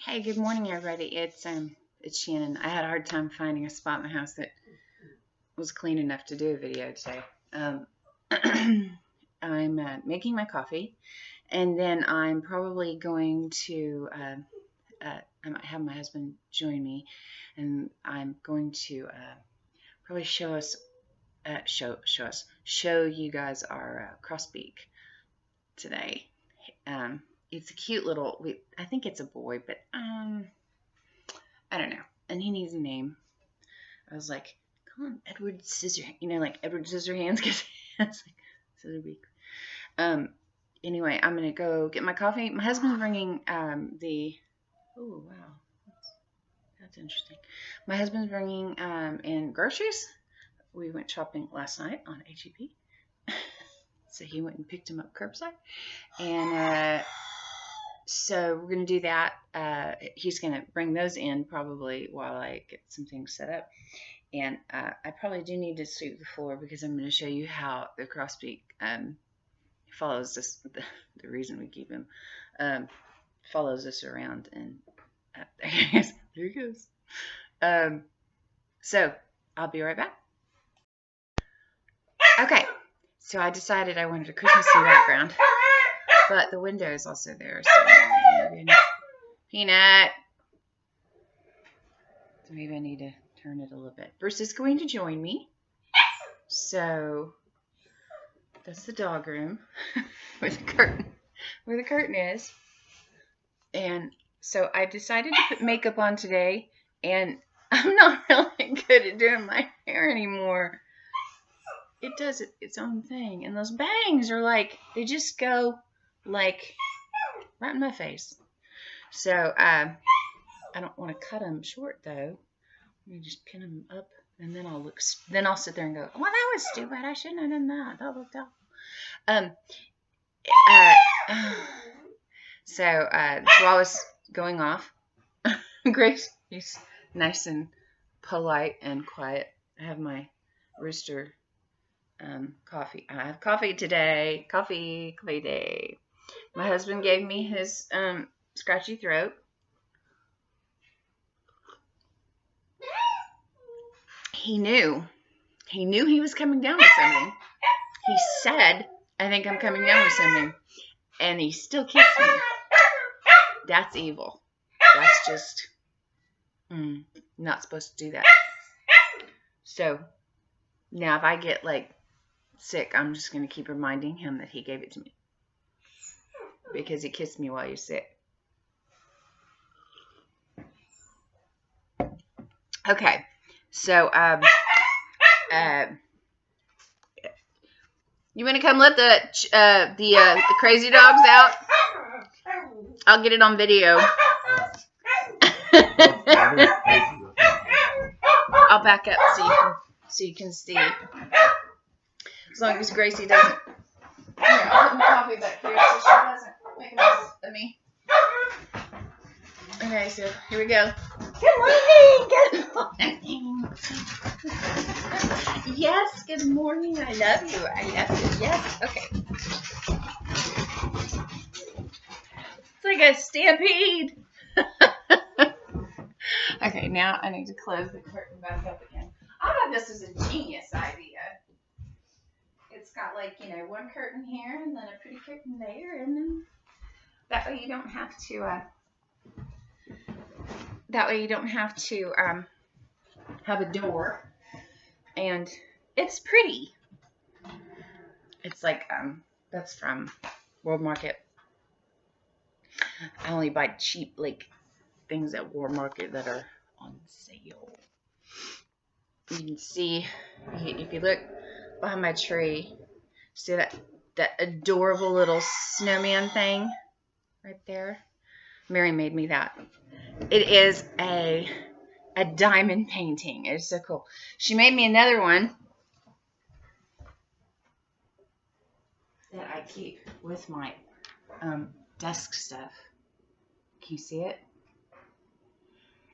Hey, good morning, everybody. It's Shannon. I had a hard time finding a spot in the house that was clean enough to do a video today. Um, I'm making my coffee, and then I'm probably going to I might have my husband join me, and I'm going to probably show you guys our cross beak today. It's a cute little. I think it's a boy, but I don't know. And he needs a name. I was like, call him Edward Scissorhands. Like Edward Scissorhands, because it's like Scissorbeak. Anyway, I'm gonna go get my coffee. My husband's bringing Oh wow, that's interesting. My husband's bringing in groceries. We went shopping last night on HEB. So he went and picked him up curbside, and so we're going to do that. He's going to bring those in probably while I get some things set up. And I probably do need to sweep the floor because I'm going to show you how the crossbeak follows this. The reason we keep him follows us around. And there he goes. So I'll be right back. Okay. So I decided I wanted a Christmassy background. But the window is also there, so Peanut. So maybe I need to turn it a little bit. Bruce is going to join me. So that's the dog room where the curtain is. And so I decided to put makeup on today, and I'm not really good at doing my hair anymore. It does its own thing, and those bangs are like, they just go like right in my face. So I don't want to cut them short though. Let me just pin them up, and then I'll sit there and go, well, that was stupid. I shouldn't have done that. That looked awful. So while I was going off, Grace, he's nice and polite and quiet. I have my rooster coffee. I have coffee today. Coffee day. My husband gave me his scratchy throat. He knew he was coming down with something. He said, I think I'm coming down with something. And he still kissed me. That's evil. That's just not supposed to do that. So now if I get like sick, I'm just going to keep reminding him that he gave it to me. Because he kissed me while you're sick. Okay, so you want to come let the crazy dogs out? I'll get it on video. I'll back up so you can see. As long as Gracie doesn't. Here, I'll put my coffee back here so she doesn't make a mess of me. Okay, so here we go. Good morning. Yes, good morning. I love you. Yes, okay. It's like a stampede. Okay, now I need to close the curtain back up again. I thought this was a genius idea. It's got like, one curtain here and then a pretty curtain there, and then that way you don't have to have a door, and it's pretty. It's like that's from World Market. I only buy cheap like things at World Market that are on sale. You can see if you look behind my tree, see that adorable little snowman thing right there? Mary made me that. It is a diamond painting. It is so cool. She made me another one that I keep with my desk stuff. Can you see it?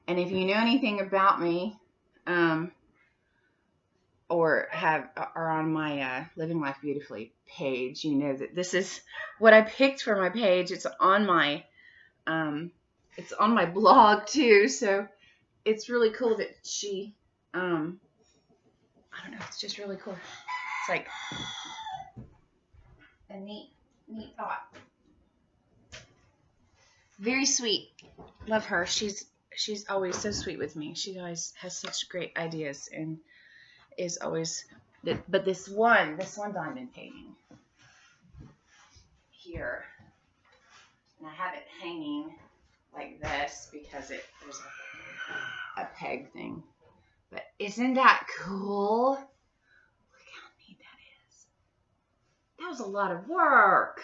And if you know anything about me, or are on my Living Life Beautifully page, you know that this is what I picked for my page. It's on my it's on my blog too, so it's really cool that she, I don't know, it's just really cool. It's like a neat thought. Very sweet. Love her. She's always so sweet with me. She always has such great ideas and is always. But this one diamond painting here, and I have it hanging like this because there's a peg thing. But isn't that cool? Look how neat that is. That was a lot of work.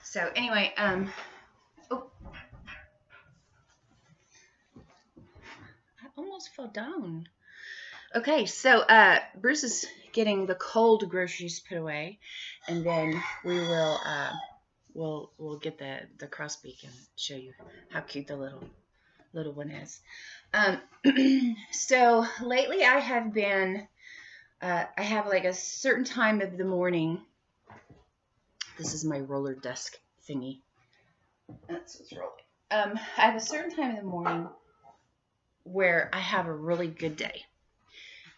So anyway, oh, I almost fell down. Okay, so Bruce is getting the cold groceries put away, and then we will we'll get the cross beak and show you how cute the little one is. So lately I have been I have like a certain time of the morning. This is my roller desk thingy. That's what's rolling. I have a certain time in the morning where I have a really good day.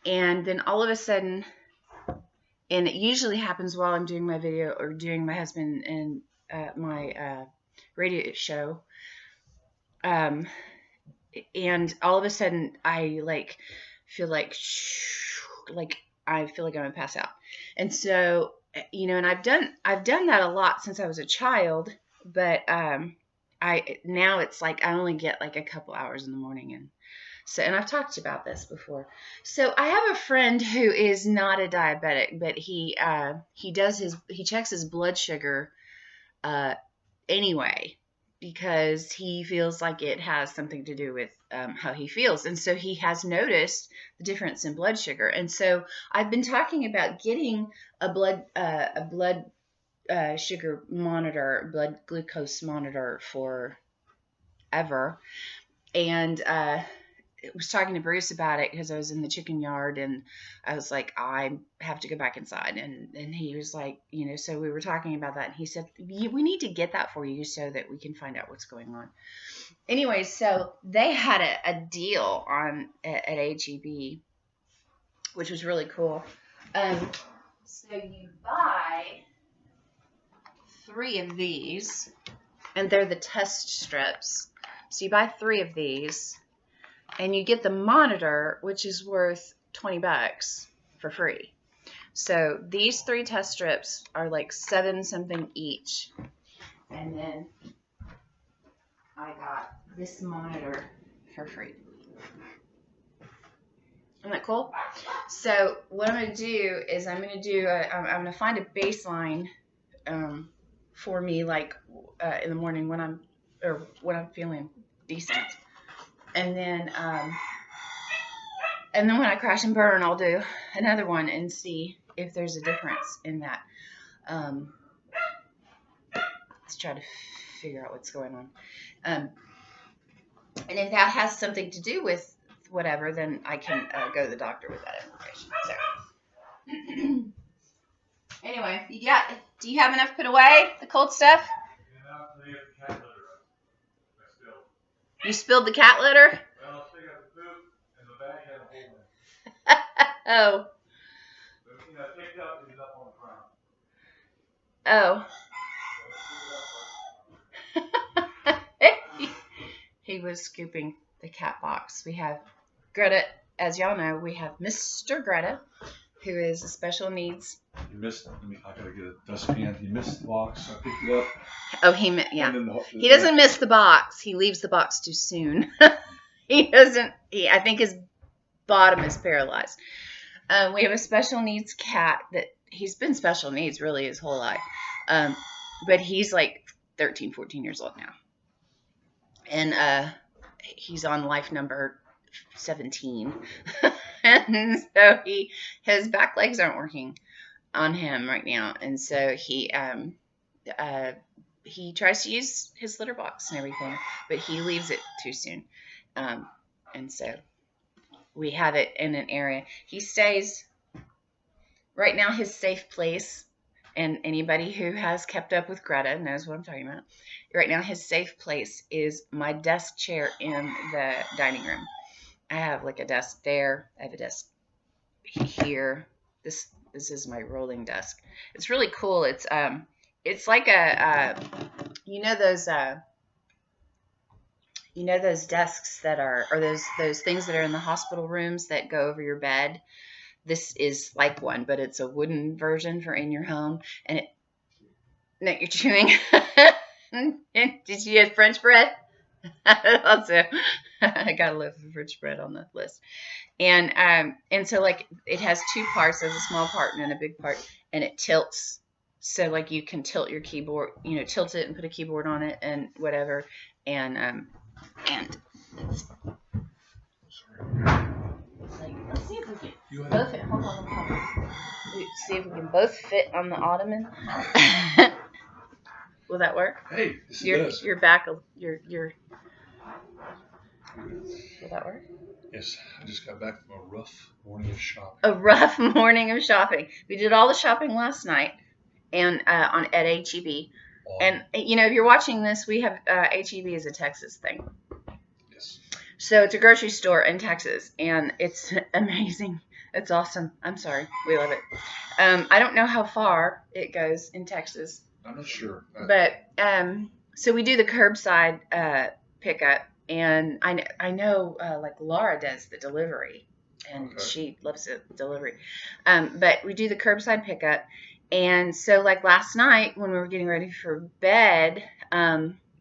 And then all of a sudden, and it usually happens while I'm doing my video or doing my husband and my radio show. And all of a sudden, I feel like I feel like I'm gonna pass out. And so, and I've done that a lot since I was a child, but now it's like I only get like a couple hours in the morning, and I've talked about this before. So I have a friend who is not a diabetic, but he checks his blood sugar anyway, because he feels like it has something to do with how he feels. And so he has noticed the difference in blood sugar. And so I've been talking about getting a blood sugar monitor, blood glucose monitor forever. And I was talking to Bruce about it because I was in the chicken yard, and I was like, I have to go back inside. And he was like, so we were talking about that. And he said, we need to get that for you so that we can find out what's going on. Anyway, so they had a deal at HEB, which was really cool. So you buy 3 of these, and they're the test strips. So you buy 3 of these, and you get the monitor, which is worth $20 for free. So these 3 test strips are like $7 something each. And then I got this monitor for free. Isn't that cool? So what I'm going to do is I'm going to find a baseline for me, like in the morning when I'm feeling decent. And then when I crash and burn, I'll do another one and see if there's a difference in that. Let's try to figure out what's going on. And if that has something to do with whatever, then I can go to the doctor with that information. So anyway, do you have enough put away, the cold stuff? You spilled the cat litter? Well, I still got the poop, and the bag had a hole in it. Oh. But, picked up, and it's up on Oh. the ground. He was scooping the cat box. We have Greta, as y'all know, we have Mr. Greta, who is a special needs. You missed. I gotta get a dustpan. You missed the box. I picked it up. Oh, he doesn't miss the box. He leaves the box too soon. He doesn't. I think his bottom is paralyzed. We have a special needs cat that he's been special needs really his whole life, but he's like 13, 14 years old now, and he's on life number 17, and so his back legs aren't working on him right now, and so he tries to use his litter box and everything, but he leaves it too soon. And so we have it in an area. He stays right now, his safe place, and anybody who has kept up with Greta knows what I'm talking about. Right now, his safe place is my desk chair in the dining room. I have like a desk there. I have a desk here. This is my rolling desk. It's really cool. It's like you know those desks that are, or those things that are in the hospital rooms that go over your bed. This is like one, but it's a wooden version for in your home. And no, you're chewing. Did you get French bread? Also, I got a loaf of French bread on the list. And so like it has two parts. There's a small part and then a big part, and it tilts. So like you can tilt your keyboard, tilt it and put a keyboard on it and whatever. And let's see if we can both fit. Hold on. See if we can both fit on the ottoman. Will that work? Hey, this does. Your back. Your. Will that work? Yes, I just got back from a rough morning of shopping. A rough morning of shopping. We did all the shopping last night, and at HEB. And if you're watching this, we have HEB is a Texas thing. Yes. So it's a grocery store in Texas, and it's amazing. It's awesome. I'm sorry, we love it. I don't know how far it goes in Texas. I'm not sure. But so we do the curbside pickup, and I know like Laura does the delivery, and she loves the delivery. But we do the curbside pickup, and so like last night when we were getting ready for bed,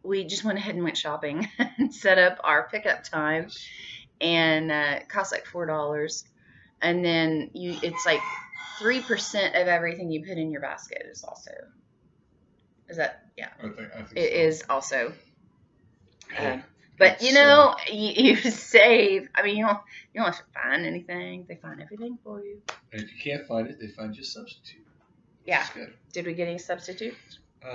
we just went ahead and went shopping and set up our pickup time, and it cost like $4, and then it's like 3% of everything you put in your basket is also. Is that, yeah. I think it so. Is also. Hey, but you save. I mean, you don't have to find anything. They find everything for you. And if you can't find it, they find you a substitute. Yeah. Did we get any substitute?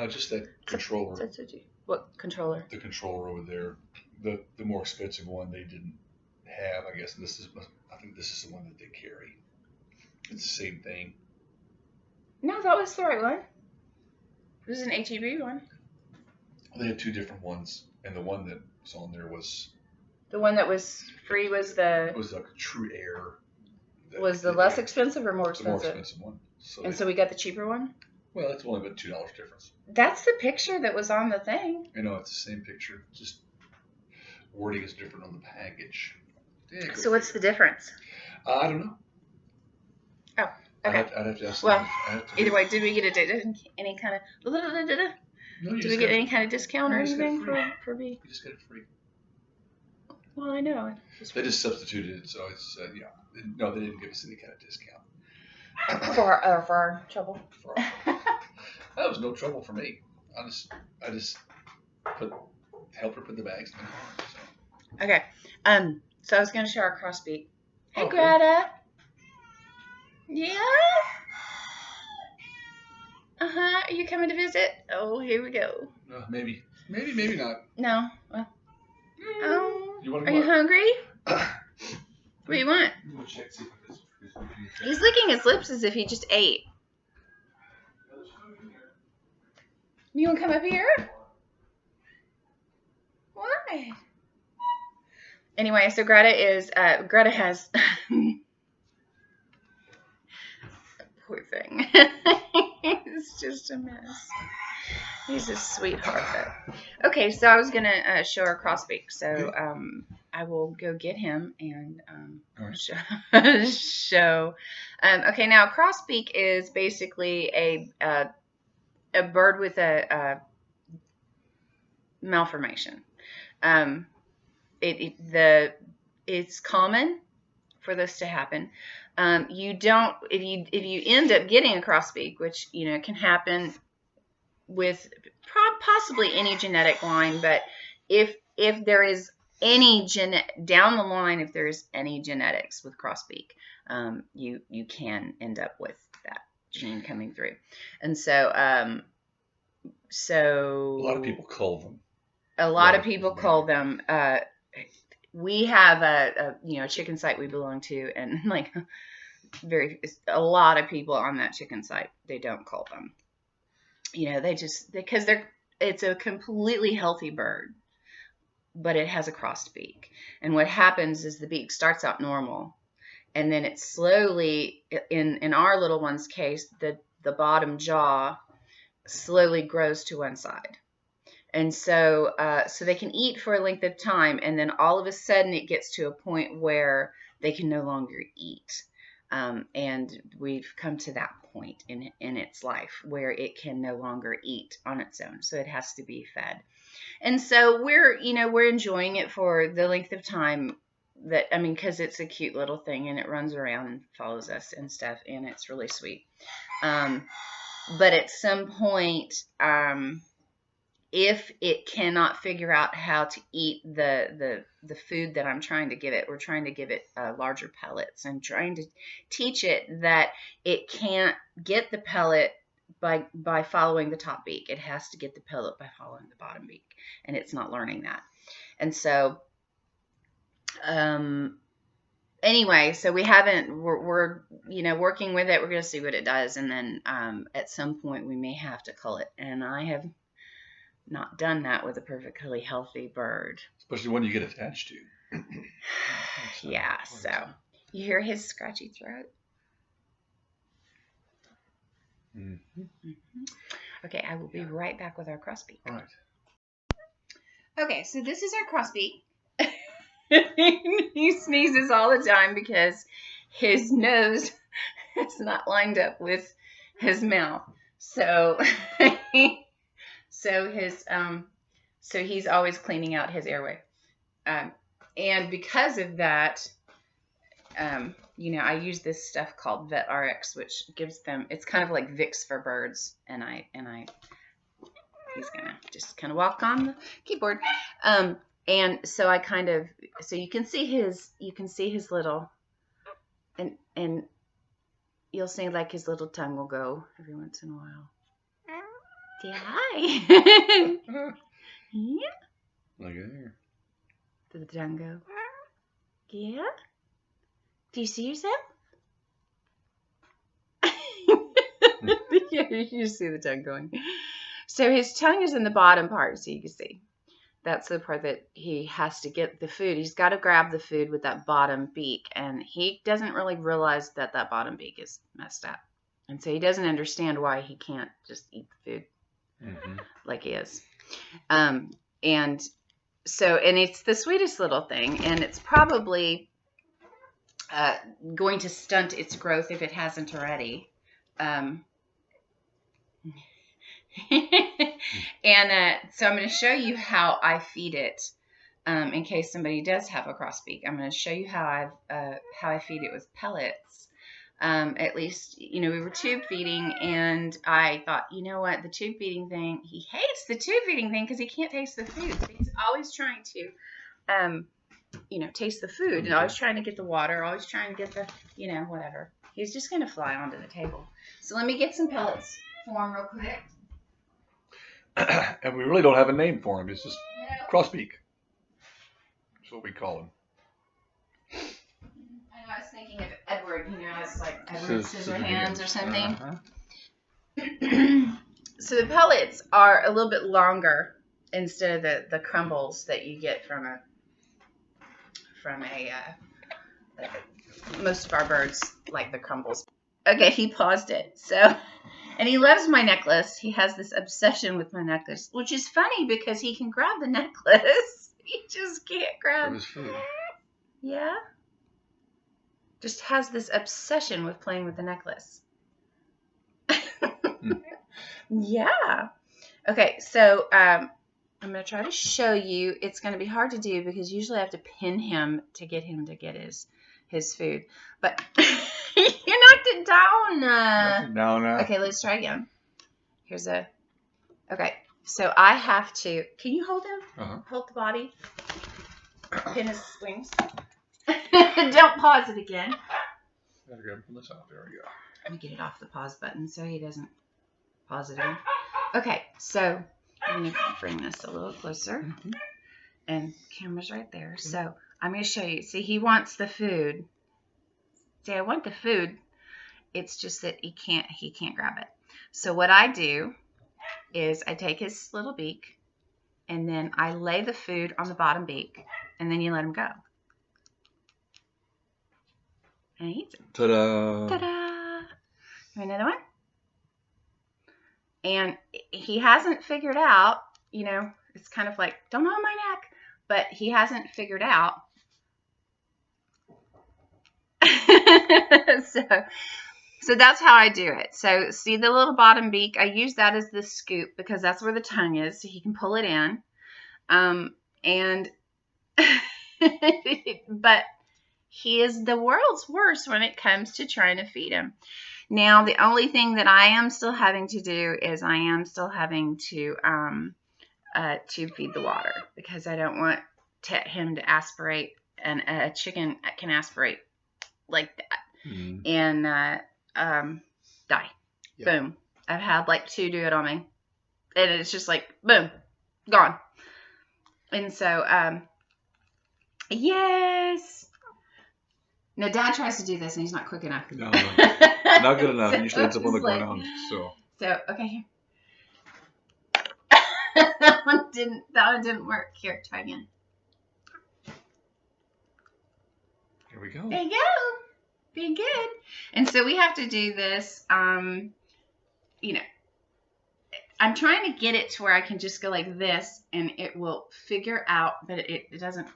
Just that controller. Substitute. What controller? The controller over there. The more expensive one they didn't have, I guess. And I think this is the one that they carry. It's the same thing. No, that was the right one. This is an HEB one. They had two different ones, and the one that was on there was. The one that was free was the. It was like a True Air. Was the less expensive or more expensive? The more expensive one. So we got the cheaper one? Well, it's only about $2 difference. That's the picture that was on the thing. I know, it's the same picture. Just wording is different on the package. Yeah, so what's the difference? I don't know. Oh, okay. I'd have to ask. Well, either way, did we get any kind of? No, did we get any kind of discount or anything for Beak? You just got it free. Well, I know. They just substituted it, so it's no, they didn't give us any kind of discount. For our trouble. That was no trouble for me. I just helped her put the bags in the car. So. Okay. So I was going to show our cross beak. Hey, okay. Greta. Yeah. Are you coming to visit? Oh, here we go. Maybe not. No. Well. Oh. Are you hungry? What do you want? Check, see if He's licking his lips as if he just ate. You want to come up here? Why? Anyway, so Greta has poor thing. It's just a mess. He's a sweetheart though. Okay, so I was gonna show our crossbeak. So I will go get him and show. Okay, now crossbeak is basically a bird with a malformation. It's common for this to happen. If you end up getting a crossbeak, which can happen with possibly any genetic line, but if there is any down the line, if there is any genetics with crossbeak, you can end up with that gene coming through, and so a lot of people cull them. A lot of people cull them. we have a chicken site we belong to, and like a lot of people on that chicken site, they don't cull them. Because it's a completely healthy bird, but it has a crossed beak. And what happens is the beak starts out normal, and then it slowly, in our little one's case, the bottom jaw slowly grows to one side. And so they can eat for a length of time, and then all of a sudden it gets to a point where they can no longer eat. And we've come to that point in its life where it can no longer eat on its own, so it has to be fed. And so we're enjoying it for the length of time because it's a cute little thing, and it runs around and follows us and stuff, and it's really sweet. But at some point, if it cannot figure out how to eat the food that I'm trying to give it, we're trying to give it larger pellets and trying to teach it that it can't get the pellet by following the top beak. It has to get the pellet by following the bottom beak, and it's not learning that. And so anyway, so we're working with it. We're going to see what it does, and then at some point we may have to cull it, and I have not done that with a perfectly healthy bird. Especially one you get attached to. Yeah, so you hear his scratchy throat? Mm-hmm. Mm-hmm. Okay, I will be right back with our crossbeak. All right. Okay, so this is our crossbeak. He sneezes all the time because his nose is not lined up with his mouth. So so he's always cleaning out his airway. And because of that, I use this stuff called Vet RX, which gives them, it's kind of like Vicks for birds. And he's gonna just kind of walk on the keyboard. And so so you can see his little, and you'll see like his little tongue will go every once in a while. Say hi. Yeah. Look at here. Did the tongue go? Yeah. Do you see yourself? Yeah, you see the tongue going. So his tongue is in the bottom part, so you can see. That's the part that he has to get the food. He's got to grab the food with that bottom beak, and he doesn't really realize that bottom beak is messed up. And so he doesn't understand why he can't just eat the food like he is. And it's the sweetest little thing, and it's probably going to stunt its growth if it hasn't already. And so I'm going to show you how I feed it, in case somebody does have a crossbeak. I'm going to show you how I feed it with pellets. At least, we were tube feeding, and I thought, you know what, the tube feeding thing, he hates the tube feeding thing because he can't taste the food. So he's always trying to, taste the food, and always trying to get the water, always trying to get the, whatever. He's just going to fly onto the table. So let me get some pellets for him real quick. And we really don't have a name for him. It's just crossbeak. That's what we call him. I know, I was thinking of Edward, it's like Edward Scissorhands or something. So the pellets are a little bit longer instead of the crumbles that you get from most of our birds like the crumbles. Okay, he paused it. So, and he loves my necklace. He has this obsession with my necklace, which is funny because he can grab the necklace. He just can't grab his food. Yeah. Just has this obsession with playing with the necklace. Yeah. Okay, so I'm going to try to show you. It's going to be hard to do because usually I have to pin him to get his food. But you knocked it down. Knocked it down. Okay, let's try again. Okay, so I have to. Can you hold him? Hold the body. Pin his wings. Don't pause it again. Gotta grab from the top. There we go. Let me get it off the pause button so he doesn't pause it again. Okay, so I'm going to bring this a little closer. And camera's right there. So I'm going to show you. See, he wants the food. See, I want the food. It's just that he can't grab it. So what I do is I take his little beak, and then I lay the food on the bottom beak, and then you let him go. And he eats it. Ta-da! Ta-da! Another one? And he hasn't figured out, it's kind of like, don't hold my neck, but he hasn't figured out. So that's how I do it. So see the little bottom beak? I use that as the scoop because that's where the tongue is, so he can pull it in. And but he is the world's worst when it comes to trying to feed him. Now, the only thing that I am still having to do is I am still having to feed the water because I don't want him to aspirate, and a chicken can aspirate like that and die. Yep. Boom. I've had like 2 do it on me, and it's just like boom, gone. And so yes. No, Dad tries to do this, and he's not quick enough. No, not good enough. Usually ends up on the ground. So okay, here. that one didn't work. Here, try again. Here we go. There you go. Be good. And so we have to do this. I'm trying to get it to where I can just go like this, and it will figure out that it doesn't.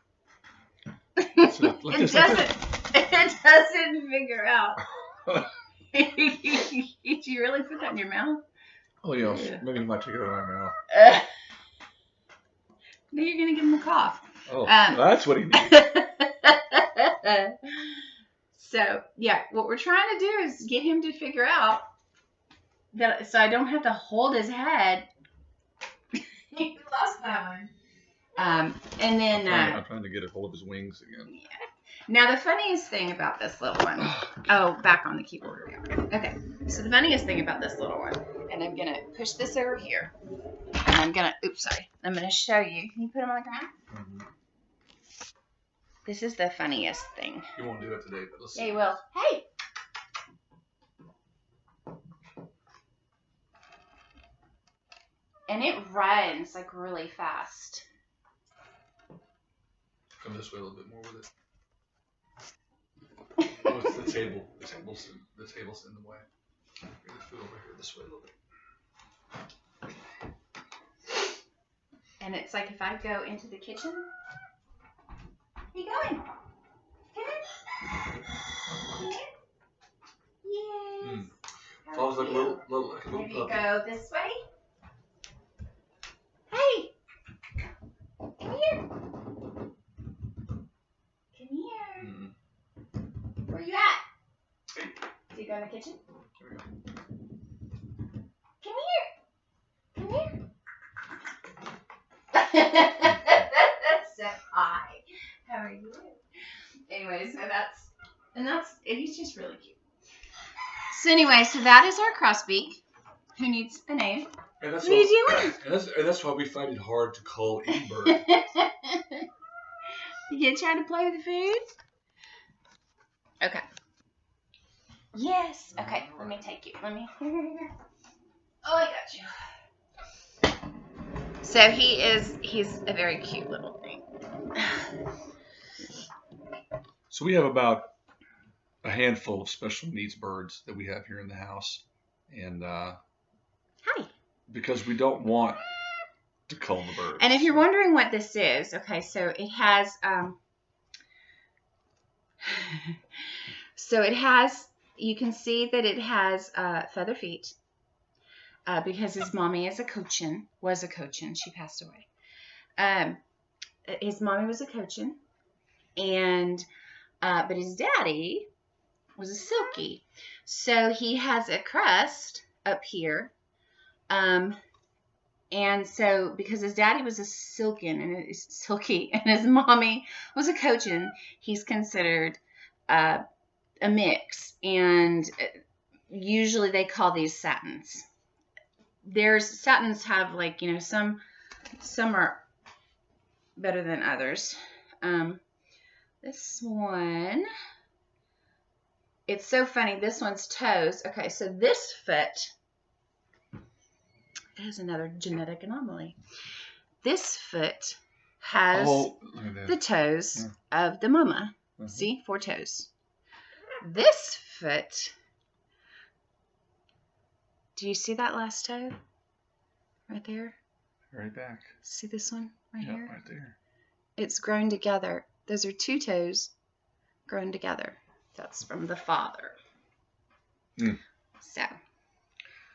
It doesn't figure out. Did you really put that in your mouth? Oh, yeah. Maybe you might take it out of my mouth. Now you're going to give him a cough. Oh, that's what he needs. So, yeah, what we're trying to do is get him to figure out that, so I don't have to hold his head. He lost that one. And then... I'm trying to get a hold of his wings again. Yeah. Now, the funniest thing about this little one... Oh, back on the keyboard. Okay. So, the funniest thing about this little one... And I'm going to push this over here. And I'm going to... Oops, sorry. I'm going to show you. Can you put him on the ground? Mm-hmm. This is the funniest thing. You won't do it today, but let's see. Yeah, you will. Hey! And it runs, like, really fast. Come this way a little bit more with it. Oh, it's the table. The table's in the way. Get the food over here this way a little bit. And it's like if I go into the kitchen. Where you going? Come here. Yes. It's always like a little Maybe puppy. Go this way. Hey. Come here. Come here. Mm-hmm. Where you at? Hey. Do you go in the kitchen? There we go. Come here. So hi. How are you? Anyway, so he's just really cute. So anyway, so that is our crossbeak, who needs a name. And that's what are you doing? And that's why we find it hard to call any bird. You gonna try to play with the food? Okay. Yes. Okay. Let me take you. Oh, I got you. So he's a very cute little thing. So we have about a handful of special needs birds that we have here in the house. And Hi. Because we don't want to cull the birds. And if you're wondering what this is, okay, so it has you can see that it has feather feet. Because his mommy was a cochin. She passed away. His mommy was a cochin, and but his daddy was a silky. So he has a crest up here, and so because his daddy was a silky and his mommy was a cochin, he's considered a mix, and usually they call these satins. Satins have some are better than others. This one, it's so funny. This one's toes. Okay, so this foot is another genetic anomaly. This foot has the toes of the mama. See, 4 toes. This foot, do you see that last toe? Right there? Right back. See this one right here? Right there. It's grown together. Those are 2 toes grown together. That's from the father. So,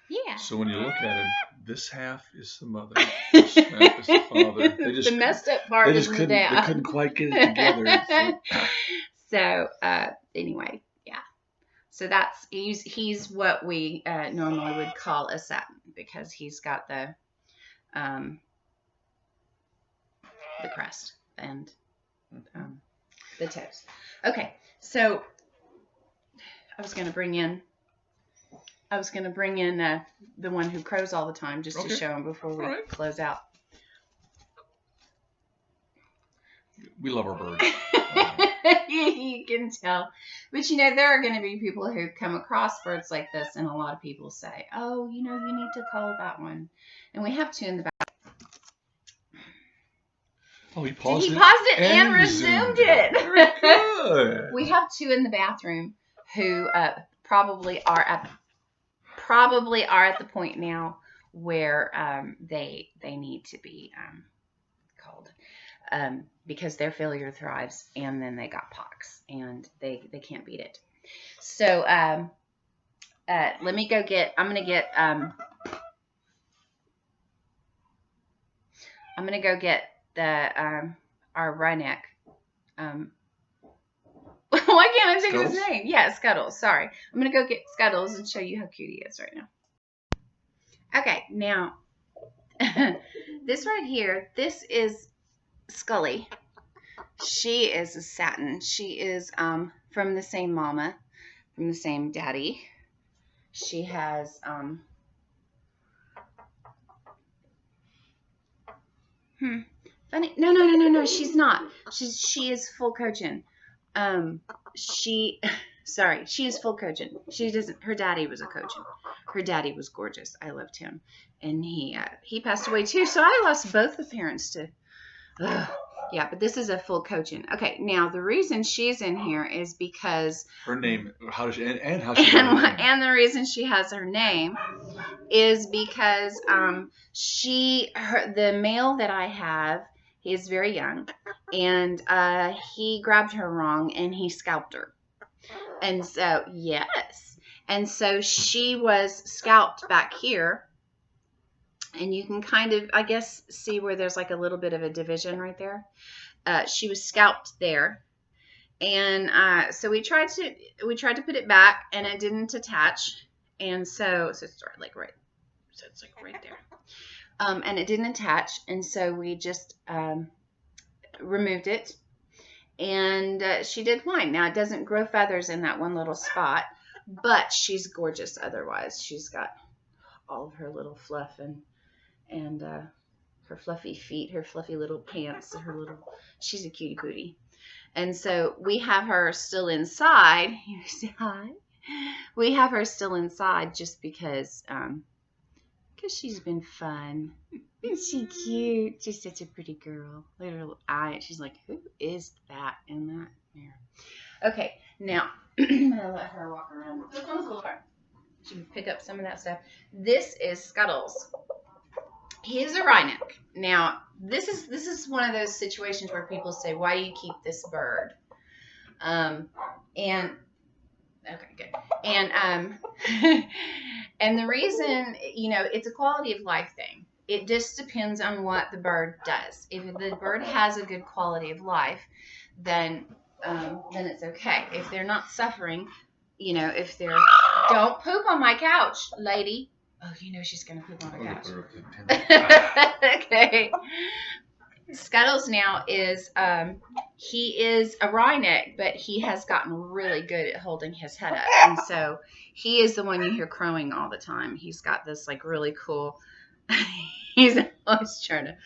yeah. So when you look at it, this half is the mother, this half is the father. The messed up part is the dad. They couldn't quite get it together. So anyway, yeah. So that's he's what we normally would call a satin because he's got the crest and the toes. Okay, so I was going to bring in the one who crows all the time just to show him before we close out. We love our birds. You can tell. But there are going to be people who come across birds like this, and a lot of people say, oh, you need to call that one. And we have 2 in the back. Oh, he paused it and resumed it. Very good. We have 2 in the bathroom who probably are at the point now where they need to be called because their failure thrives, and then they got pox, and they can't beat it. So let me go get. I'm gonna go get the our Rhineck. Why can't I think of his name? Yeah, Scuttles. Sorry. I'm going to go get Scuttles and show you how cute he is right now. Okay, now, this right here, this is Scully. She is a satin. She is from the same mama, from the same daddy. She has... Funny. No, she's not. She is full Cochin. She is full Cochin. She doesn't. Her daddy was a Cochin. Her daddy was gorgeous. I loved him, and he passed away too. So I lost both the parents to. Yeah, but this is a full Cochin. Okay, now the reason she's in here is because her name. How does she and how she got her name? And the reason she has her name is because the male that I have. He is very young, and he grabbed her wrong, and he scalped her. And so, yes. And so she was scalped back here, and you can kind of, I guess, see where there's like a little bit of a division right there. She was scalped there, and so we tried to put it back, and it didn't attach, and so it's like right, so it's like right there. And it didn't attach, and so we just removed it, and she did fine. Now, it doesn't grow feathers in that one little spot, but she's gorgeous otherwise. She's got all of her little fluff and her fluffy feet, her fluffy little pants, she's a cutie pootie. And so we have her still inside. You say hi. We have her still inside just because she's been fun. Isn't she cute? She's such a pretty girl. Look at her little eye. She's like, who is that in that mirror? Okay, now I'm going to let her walk around. Look on the floor. She can pick up some of that stuff. This is Scuttles. He is a Rhineck. Now, this is one of those situations where people say, why do you keep this bird? Okay, good. And the reason, it's a quality of life thing. It just depends on what the bird does. If the bird has a good quality of life, then it's okay. If they're not suffering, if they're, don't poop on my couch, lady. Oh, she's going to poop on my couch. Okay. Scuttles now is, he is a Rhineck, but he has gotten really good at holding his head up. And so he is the one you hear crowing all the time. He's got this really cool, he's always trying to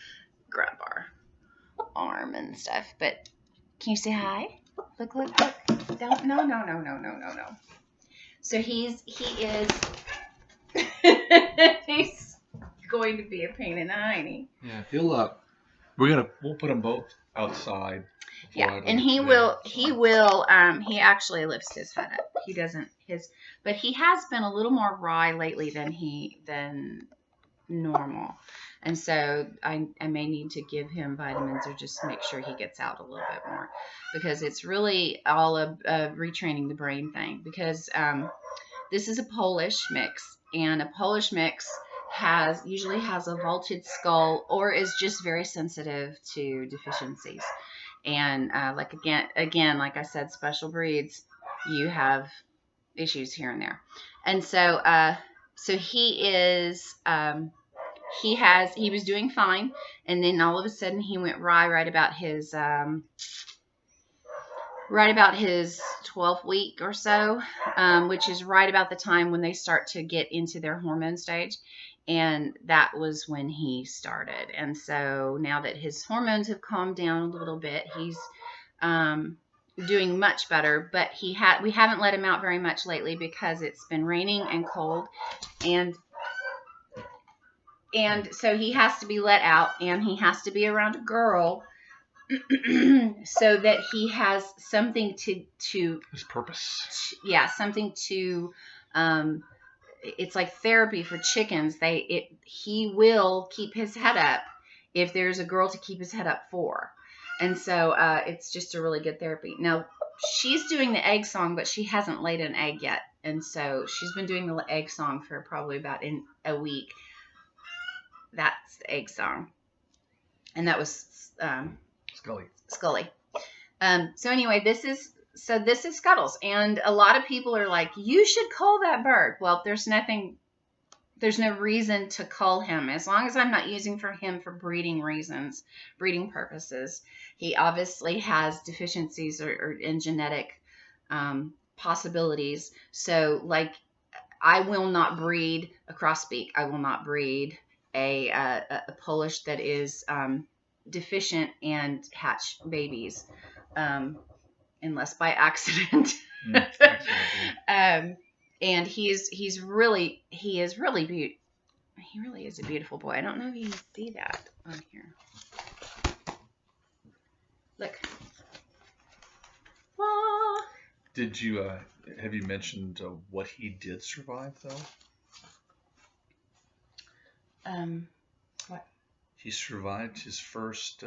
grab arm and stuff. But can you say hi? Look. Don't. No. So he is he's going to be a pain in the hiney. Yeah, we'll put them both outside. Yeah, and he will. He actually lifts his head up. He doesn't but he has been a little more wry lately than normal, and so I may need to give him vitamins or just make sure he gets out a little bit more, because it's really all a retraining the brain thing. Because this is a Polish mix, and a Polish mix usually has a vaulted skull or is just very sensitive to deficiencies. And like like I said, special breeds, you have issues here and there. And so he was doing fine, and then all of a sudden he went right about his 12th week or so, which is right about the time when they start to get into their hormone stage. And that was when he started. And so now that his hormones have calmed down a little bit, he's doing much better. But we haven't let him out very much lately because it's been raining and cold, and so he has to be let out, and he has to be around a girl so that he has something to his purpose. Something to it's like therapy for chickens. He will keep his head up if there's a girl to keep his head up for. And so it's just a really good therapy. Now, she's doing the egg song, but she hasn't laid an egg yet. And so she's been doing the egg song for probably about a week. That's the egg song. And that was Scully. So anyway, this is Scuttles. And a lot of people are like, you should cull that bird. Well, there's no reason to cull him, as long as I'm not using him for breeding purposes. He obviously has deficiencies or in genetic possibilities. So, like, I will not breed a crossbeak. I will not breed a Polish that is deficient and hatch babies, unless by accident. And he is really beautiful. He really is a beautiful boy. I don't know if you can see that on here. Look. Ah. Did you have you mentioned what he did survive though? What? He survived his first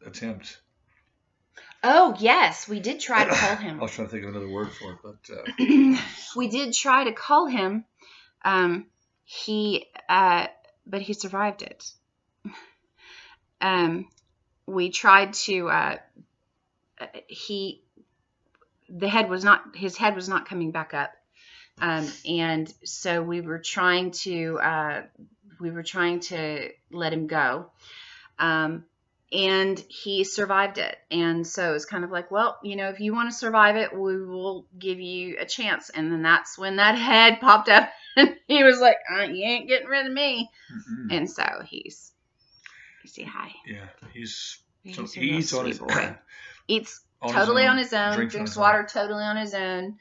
attempt. Oh, yes, we did try to cull him. I was trying to think of another word for it, but we did try to cull him. But he survived it. We tried to. His head was not coming back up, and so we were trying to let him go. And he survived it. And so it's kind of like, well, if you want to survive it, we will give you a chance. And then that's when that head popped up, and he was like, you ain't getting rid of me. Mm-hmm. And so you see, hi. Yeah, he's on his boy. Eats totally on his own, drinks water totally on his own.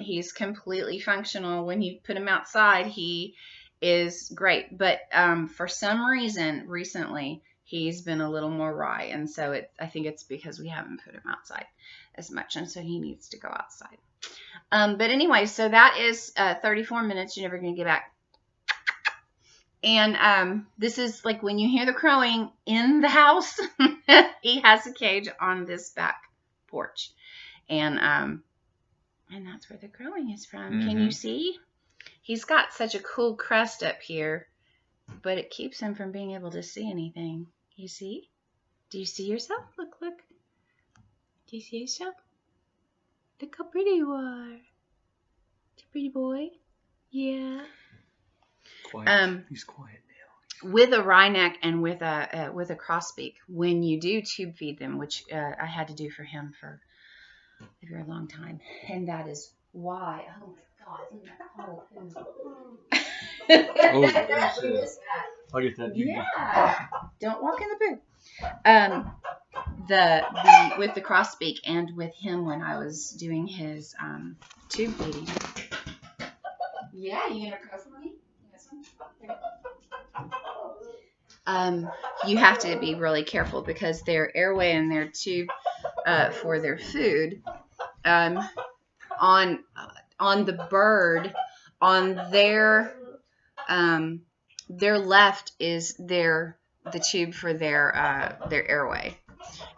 He's completely functional. When you put him outside, he is great. But for some reason, recently, he's been a little more wry, and so I think it's because we haven't put him outside as much, and so he needs to go outside. But anyway, so that is 34 minutes. You're never going to get back. And this is like when you hear the crowing in the house, he has a cage on this back porch, and that's where the crowing is from. Mm-hmm. Can you see? He's got such a cool crest up here, but it keeps him from being able to see anything. You see? Do you see yourself? Look. Do you see yourself? Look how pretty you are. It's a pretty boy. Yeah. Quiet. He's quiet now. With a wryneck and with a crossbeak, when you do tube feed them, which I had to do for him for a very long time, and that is why. Oh my God! Isn't that cold? Oh, yes. I'll get that. Yeah. Don't walk in the poo. The with the cross beak and with him when I was doing his tube feeding. Yeah, you gonna go for me? You have to be really careful because their airway and their tube for their food on the bird on their left is the tube for their airway,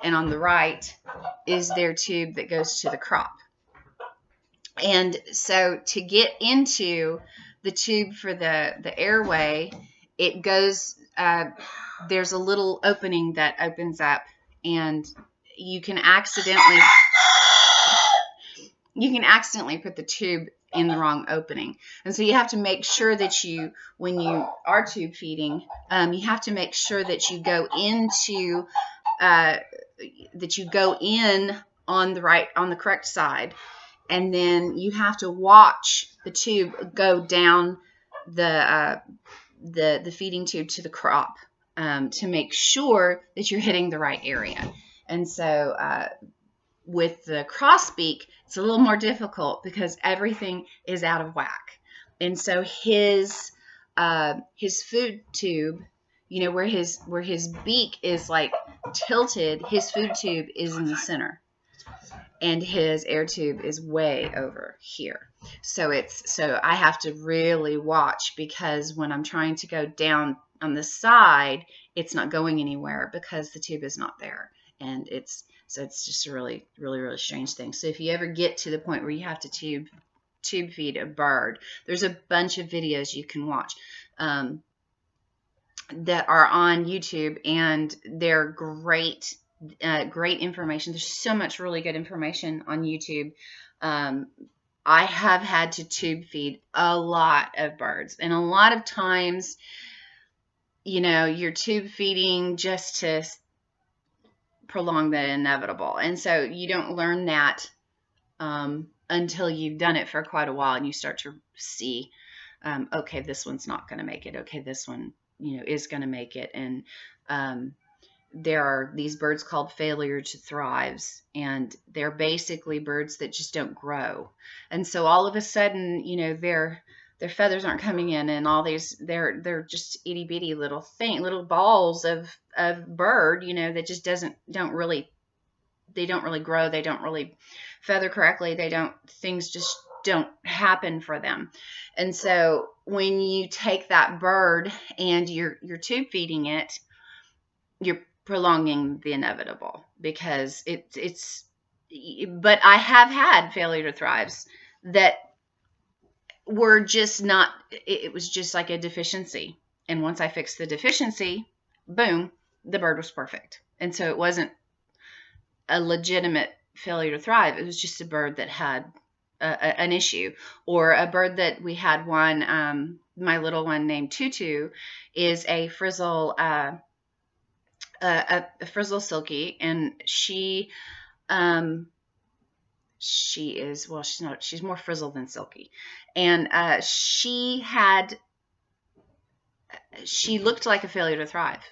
and on the right is their tube that goes to the crop. And so to get into the tube for the airway, it goes there's a little opening that opens up, and you can accidentally put the tube in the wrong opening. And so you have to make sure that when you are tube feeding, you have to make sure that you go into in on the correct side, and then you have to watch the tube go down the feeding tube to the crop to make sure that you're hitting the right area. And so with the crossbeak, it's a little more difficult because everything is out of whack. And so his food tube, where his beak is like tilted, his food tube is in the center, and his air tube is way over here. So I have to really watch, because when I'm trying to go down on the side, it's not going anywhere because the tube is not there. And it's just a really, really, really strange thing. So if you ever get to the point where you have to tube feed a bird, there's a bunch of videos you can watch that are on YouTube, and they're great information. There's so much really good information on YouTube. I have had to tube feed a lot of birds, and a lot of times, you're tube feeding just to prolong the inevitable. And so you don't learn that until you've done it for quite a while, and you start to see, okay, this one's not going to make it. Okay, this one, is going to make it. And there are these birds called failure to thrives, and they're basically birds that just don't grow. And so all of a sudden, their feathers aren't coming in, and all these they're just itty bitty little balls of bird, that just don't really grow. They don't really feather correctly. Things just don't happen for them. And so when you take that bird and you're tube feeding it, you're prolonging the inevitable, because but I have had failure to thrives that were just not, it was just like a deficiency. And once I fixed the deficiency, boom, the bird was perfect. And so it wasn't a legitimate failure to thrive. It was just a bird that had an issue. Or a bird that we had one, my little one named Tutu is a frizzle silky, and she's more frizzle than silky. And she looked like a failure to thrive.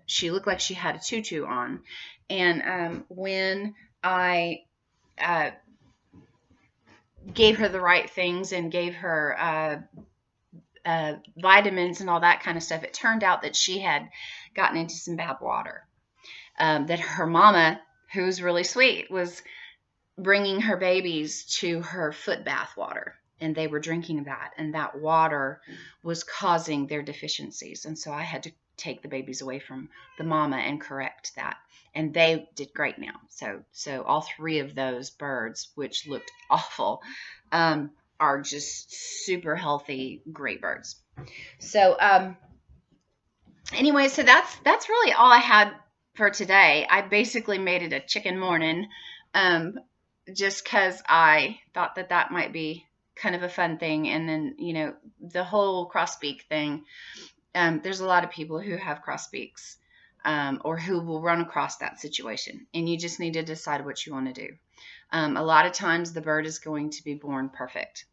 She looked like she had a tutu on. And when I gave her the right things and gave her vitamins and all that kind of stuff, it turned out that she had gotten into some bad water. That her mama, who's really sweet, was bringing her babies to her foot bath water, and they were drinking that, and that water was causing their deficiencies. And so I had to take the babies away from the mama and correct that, and they did great now. So all three of those birds, which looked awful, are just super healthy, great birds. So anyway, so that's really all I had for today. I basically made it a chicken morning, just because I thought that might be kind of a fun thing. And then, the whole crossbeak thing, there's a lot of people who have crossbeaks, or who will run across that situation, and you just need to decide what you want to do. A lot of times the bird is going to be born perfect,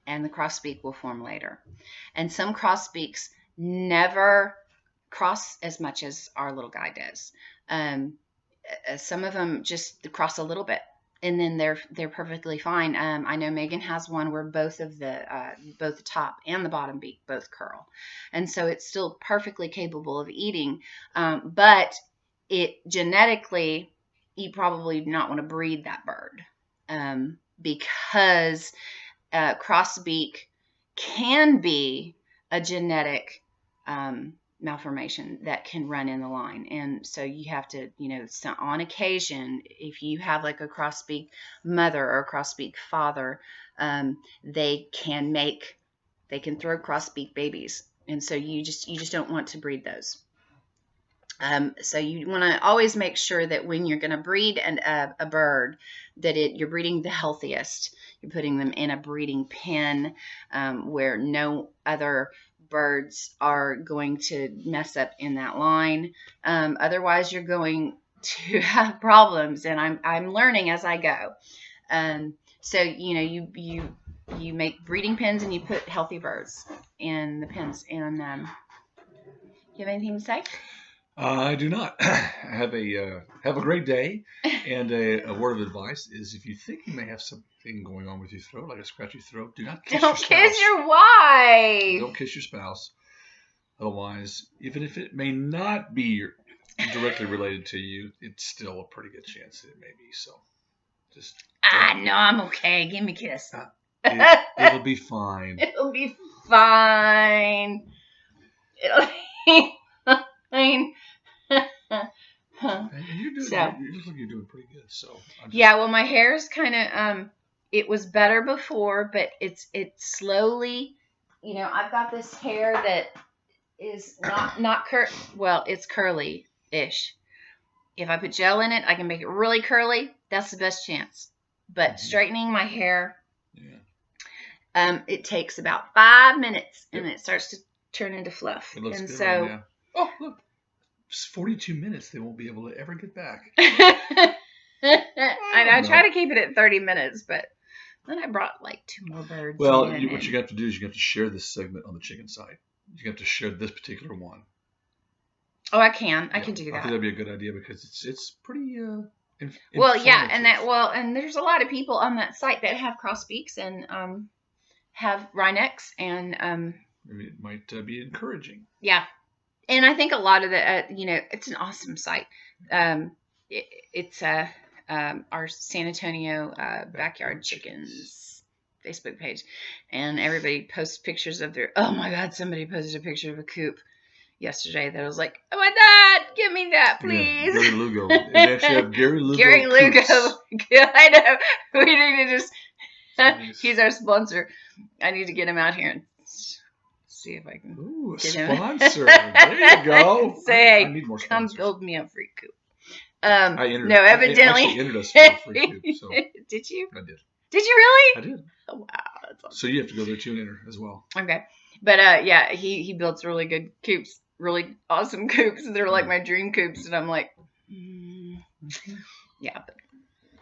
and the crossbeak will form later. And some crossbeaks never cross as much as our little guy does. Some of them just cross a little bit, and then they're perfectly fine. I know Megan has one where both the top and the bottom beak both curl, and so it's still perfectly capable of eating. But it genetically, you probably do not want to breed that bird, because crossbeak can be a genetic malformation that can run in the line. And so you have to, so on occasion, if you have like a crossbeak mother or a crossbeak father, they can throw crossbeak babies. And so you just don't want to breed those. So you want to always make sure that when you're going to breed a bird, that you're breeding the healthiest. You're putting them in a breeding pen where no other birds are going to mess up in that line. Otherwise, you're going to have problems. And I'm learning as I go. So you make breeding pens and you put healthy birds in the pens. And you have anything to say? I do not. Have a great day. And a word of advice is, if you think you may have something going on with your throat, like a scratchy throat, do not kiss your spouse. Don't kiss your wife. Don't kiss your spouse. Otherwise, even if it may not be directly related to you, it's still a pretty good chance that it may be. So, just no, I'm okay. Give me a kiss. It'll be fine. It'll be fine. It'll be fine. And you look like you're doing pretty good. So yeah, well, my hair's kind of it was better before, but it's slowly, I've got this hair that is not well, it's curly-ish. If I put gel in it, I can make it really curly. That's the best chance. But straightening my hair, it takes about 5 minutes, and it starts to turn into fluff. It looks and good. So, yeah. Oh, look. It's 42 minutes. They won't be able to ever get back. I try to keep it at 30 minutes, but then I brought like 2 more birds. Well, what you got to do is you got to share this segment on the chicken side. You have to share this particular one. Oh, I can. I can do that. I think that'd be a good idea because it's pretty. Well, yeah, and there's a lot of people on that site that have crossbeaks and have wrynecks, and maybe it might be encouraging. Yeah. And I think a lot of the, it's an awesome site. It's our San Antonio Backyard Chickens Facebook page. And everybody posts pictures of oh my God, somebody posted a picture of a coop yesterday that I was like, I want that. Give me that, please. Yeah, Gary Lugo. They actually have Gary Lugo. Gary Lugo. I know. We need to just, he's our sponsor. I need to get him out here and see if I can. Ooh, a sponsor. There you go. Say, I need more come sponsors. Build me a free coop. Evidently. I actually entered us for a free coop. So. Did you? I did. Did you really? I did. Oh, wow. That's awesome. So you have to go there too and enter as well. Okay. But yeah, he builds really good coops, really awesome coops. They're like my dream coops. And I'm like, yeah. But,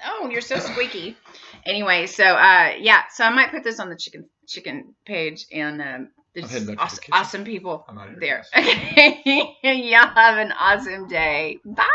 oh, you're so squeaky. Anyway, so yeah, so I might put this on the chicken page, and there's awesome people there. Okay. Y'all have an awesome day. Bye.